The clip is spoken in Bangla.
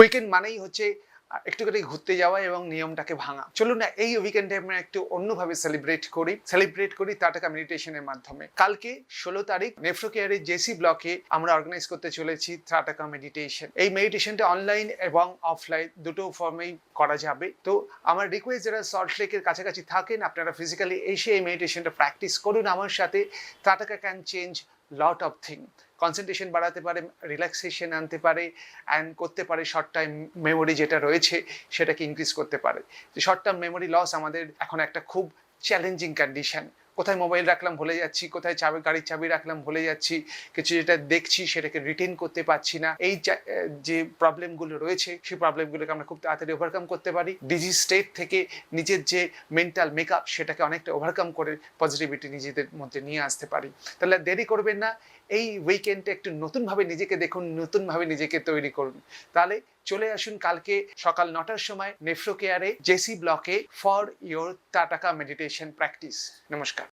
উইকেন্ড মানেই হচ্ছে একটুখানি ঘুরতে যাওয়া এবং নিয়মটাকে ভাঙা। চলুন না এই উইকেন্ডে আমরা একটু অন্যভাবে সেলিব্রেট করি টাটাকা মেডিটেশনের মাধ্যমে। কালকে 16 তারিখ নেফ্রোকেয়ারের জেসি ব্লকে আমরা অর্গানাইজ করতে চলেছি টাটাকা মেডিটেশন। এই মেডিটেশনটা অনলাইন এবং অফলাইন দুটো ফর্মেই করা যাবে। তো আমার রিকোয়েস্ট, যারা সল্ট লেকের কাছাকাছি থাকেন আপনারা ফিজিক্যালি এসে এই মেডিটেশনটা প্র্যাকটিস করুন আমার সাথে। টাটাকা can change lot of thing. Concentration বাড়াতে পারে, রিল্যাক্সেশন আনতে পারে, অ্যান্ড করতে পারে শর্ট টাইম মেমোরি যেটা রয়েছে সেটাকে ইনক্রিজ করতে পারে। শর্ট টার্ম মেমোরি লস আমাদের এখন একটা খুব চ্যালেঞ্জিং কন্ডিশন। কোথায় মোবাইল রাখলাম ভুলে যাচ্ছি, কোথায় গাড়ির চাবি রাখলাম ভুলে যাচ্ছি, কিছু যেটা দেখছি সেটাকে রিটেন করতে পারছি না। এই যে প্রবলেমগুলো রয়েছে সেই প্রবলেমগুলোকে আমরা খুব তাড়াতাড়ি ওভারকাম করতে পারি। ডিজিজ স্টেট থেকে নিজের যে মেন্টাল মেকআপ সেটাকে অনেকটা ওভারকাম করে পজিটিভিটি নিজেদের মধ্যে নিয়ে আসতে পারি। তাহলে দেরি করবেন না, এই উইকেন্ডে একটু নতুনভাবে নিজেকে দেখুন, নতুনভাবে নিজেকে তৈরি করুন। তাহলে চলে আসুন কালকে সকাল 9টার সময় নেফ্রোকেয়ারে জেসি ব্লকে ফর ইয়োর টাটাকা মেডিটেশন প্র্যাকটিস। নমস্কার।